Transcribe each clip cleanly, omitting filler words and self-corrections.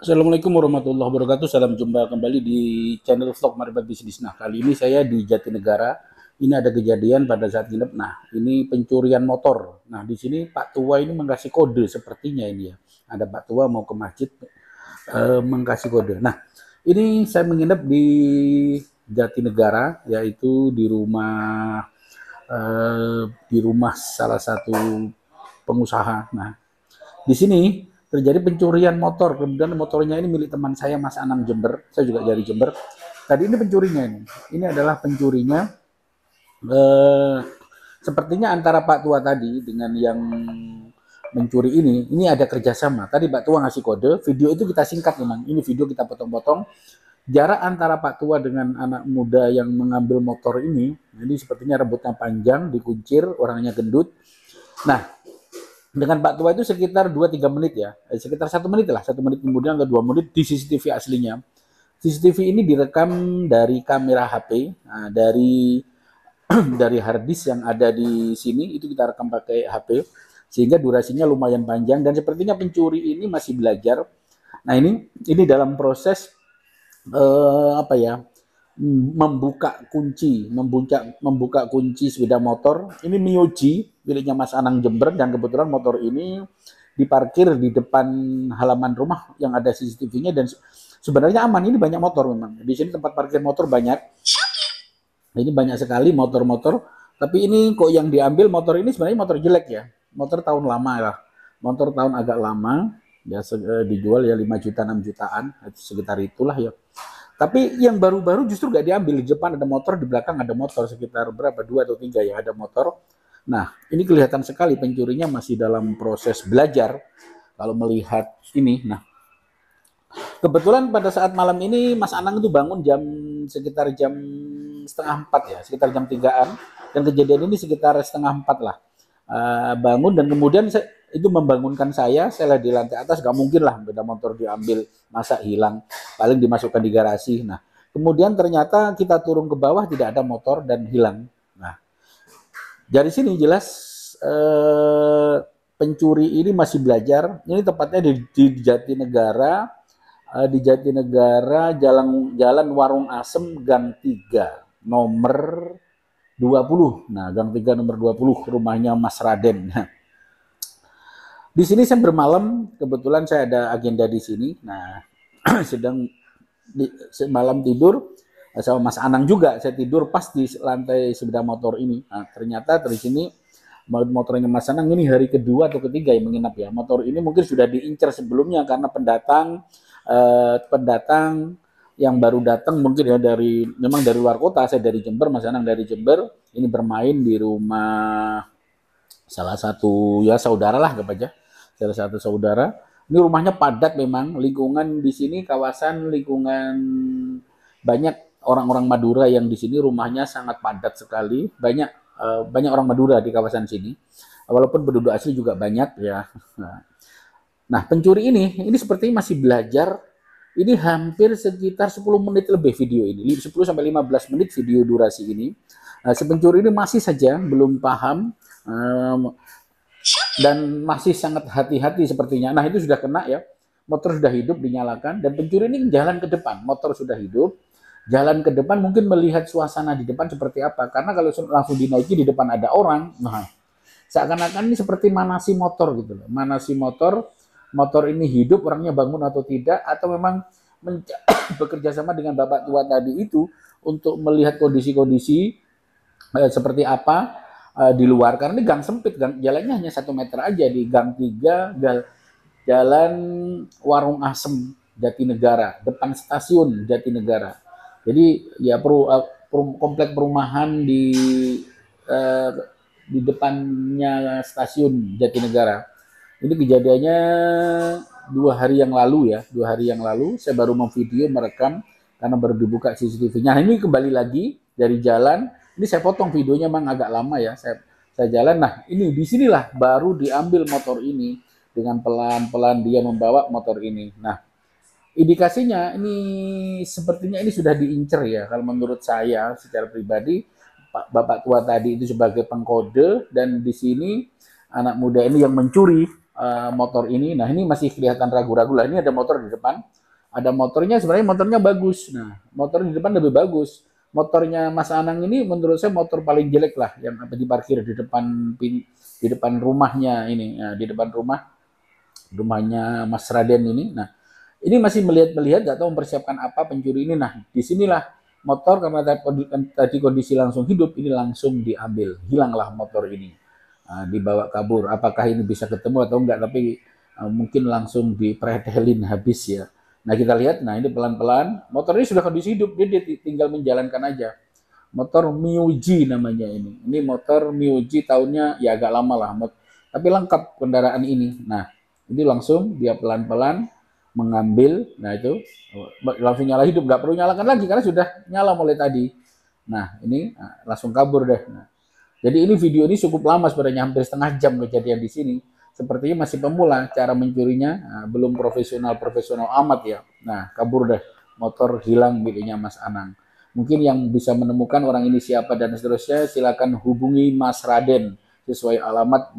Assalamualaikum warahmatullahi wabarakatuh. Salam jumpa kembali di channel vlog Maribat Bisnis. Nah, kali ini saya di Jatinegara. Ini ada kejadian pada saat nginep. Nah, ini pencurian motor. Nah, di sini Pak Tua ini mengasih kode sepertinya ini ya. Ada Pak Tua mau ke masjid mengasih kode. Nah, ini saya menginap di Jatinegara, yaitu di rumah salah satu pengusaha. Nah, di sini terjadi pencurian motor. Kemudian motornya ini milik teman saya, Mas Anang Jember. Saya juga dari Jember. Tadi ini pencurinya ini. Ini adalah pencurinya. Eh, Sepertinya antara Pak Tua tadi dengan yang mencuri ini ada kerjasama. Tadi Pak Tua ngasih kode, video itu kita singkat memang. Ini video kita potong-potong. Jarak antara Pak Tua dengan anak muda yang mengambil motor ini sepertinya rambutnya panjang, dikuncir, orangnya gendut. Nah, dengan Pak Tua itu sekitar 2-3 menit ya, sekitar 1 menit lah, 1 menit kemudian atau 2 menit di CCTV aslinya. CCTV ini direkam dari kamera HP, nah, dari dari harddisk yang ada di sini itu kita rekam pakai HP sehingga durasinya lumayan panjang dan sepertinya pencuri ini masih belajar. Nah ini dalam proses apa ya, membuka kunci sepeda motor. Ini Mioji miliknya Mas Anang Jember dan kebetulan motor ini diparkir di depan halaman rumah yang ada CCTV-nya dan sebenarnya aman. Ini banyak motor memang. Di sini tempat parkir motor banyak. Ini banyak sekali motor-motor. Tapi ini kok yang diambil motor ini sebenarnya motor jelek ya. Motor tahun lama lah. Motor tahun agak lama. Ya dijual ya 5 juta 6 jutaan sekitar itulah ya. Tapi yang baru-baru justru gak diambil. Di depan ada motor, di belakang ada motor. Sekitar berapa? 2 atau 3 ya ada motor. Nah, ini kelihatan sekali pencurinya masih dalam proses belajar. Kalau melihat ini, nah kebetulan pada saat malam ini Mas Anang itu bangun sekitar jam setengah 4 ya, sekitar jam 3-an. Dan kejadian ini sekitar setengah 4 lah. Bangun dan kemudian itu membangunkan saya di lantai atas, gak mungkin lah beda motor diambil, masa hilang, paling dimasukkan di garasi. Nah, kemudian ternyata kita turun ke bawah tidak ada motor dan hilang. Nah, dari sini jelas pencuri ini masih belajar. Ini tepatnya di Jatinegara, di Jatinegara Jalan Warung Asem Gang 3 nomor 20. Nah, Gang 3 nomor 20 rumahnya Mas Raden. Nah, di sini saya bermalam, kebetulan saya ada agenda di sini. Nah, sedang malam tidur sama Mas Anang juga. Saya tidur pas di lantai sepeda motor ini. Nah, ternyata dari sini motornya Mas Anang ini hari kedua atau ketiga yang menginap ya. Motor ini mungkin sudah diincar sebelumnya karena pendatang yang baru datang mungkin ya memang dari luar kota. Saya dari Jember, Mas Anang dari Jember. Ini bermain di rumah salah satu ya saudara lah aja. Salah satu saudara. Ini rumahnya padat memang, lingkungan di sini kawasan lingkungan banyak orang-orang Madura yang di sini rumahnya sangat padat sekali. Banyak orang Madura di kawasan sini. Walaupun penduduk asli juga banyak ya. Nah, pencuri ini sepertinya masih belajar. Ini hampir sekitar 10 menit lebih video ini. 10 sampai 15 menit video durasi ini. Nah, si pencuri ini masih saja belum paham dan masih sangat hati-hati sepertinya. Nah, itu sudah kena ya. Motor sudah hidup dinyalakan dan pencuri ini jalan ke depan. Motor sudah hidup, jalan ke depan mungkin melihat suasana di depan seperti apa. Karena kalau langsung dinaiki di depan ada orang, nah seakan-akan ini seperti manasi motor gitu loh. Manasi motor ini hidup, orangnya bangun atau tidak, atau memang bekerja sama dengan bapak tua tadi itu untuk melihat kondisi-kondisi seperti apa di luar. Karena ini gang sempit, jalannya hanya 1 meter aja di Gang 3, Jalan Warung Asem Jatinegara, depan stasiun Jatinegara. Jadi ya komplek perumahan uh, di depannya stasiun Jatinegara. Ini kejadiannya 2 hari yang lalu ya, 2 hari yang lalu saya baru memvideo merekam karena baru dibuka CCTV-nya. Nah, ini kembali lagi dari jalan. Ini saya potong videonya memang agak lama ya. Saya jalan. Nah, ini disinilah baru diambil motor ini dengan pelan-pelan dia membawa motor ini. Nah, indikasinya ini sepertinya ini sudah diincer ya. Kalau menurut saya secara pribadi, Bapak tua tadi itu sebagai pengkode dan di sini anak muda ini yang mencuri. motor ini. Nah, ini masih kelihatan ragu-ragu lah. Ini ada motor di depan. Ada motornya, sebenarnya motornya bagus. Nah, motor di depan lebih bagus. Motornya Mas Anang ini menurut saya motor paling jelek lah yang ada diparkir di depan rumahnya ini. Nah, di depan rumahnya Mas Raden ini. Nah, ini masih melihat-melihat, nggak tahu mempersiapkan apa pencuri ini. Nah, disinilah motor karena tadi kondisi langsung hidup, ini langsung diambil, hilanglah motor ini, dibawa kabur. Apakah ini bisa ketemu atau enggak? Tapi mungkin langsung dipretelin habis ya. Nah kita lihat, nah ini pelan-pelan, motor ini sudah kondisi hidup, dia tinggal menjalankan aja. Motor Miuji namanya ini. Ini motor Miuji tahunnya ya agak lama lah, tapi lengkap kendaraan ini. Nah ini langsung dia pelan-pelan mengambil, nah itu langsung nyala hidup, nggak perlu nyalakan lagi karena sudah nyala mulai tadi. Nah ini langsung kabur deh. Nah, jadi ini video ini cukup lama sebenarnya, hampir setengah jam kejadian di sini. Sepertinya masih pemula, cara mencurinya belum profesional amat ya. Nah kabur deh, motor hilang miliknya Mas Anang. Mungkin yang bisa menemukan orang ini siapa dan seterusnya, silakan hubungi Mas Raden sesuai alamat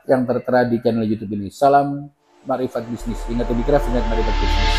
yang tertera di channel YouTube ini. Salam Marifat Bisnis. Ingat lebih keras, ingat Marifat Bisnis.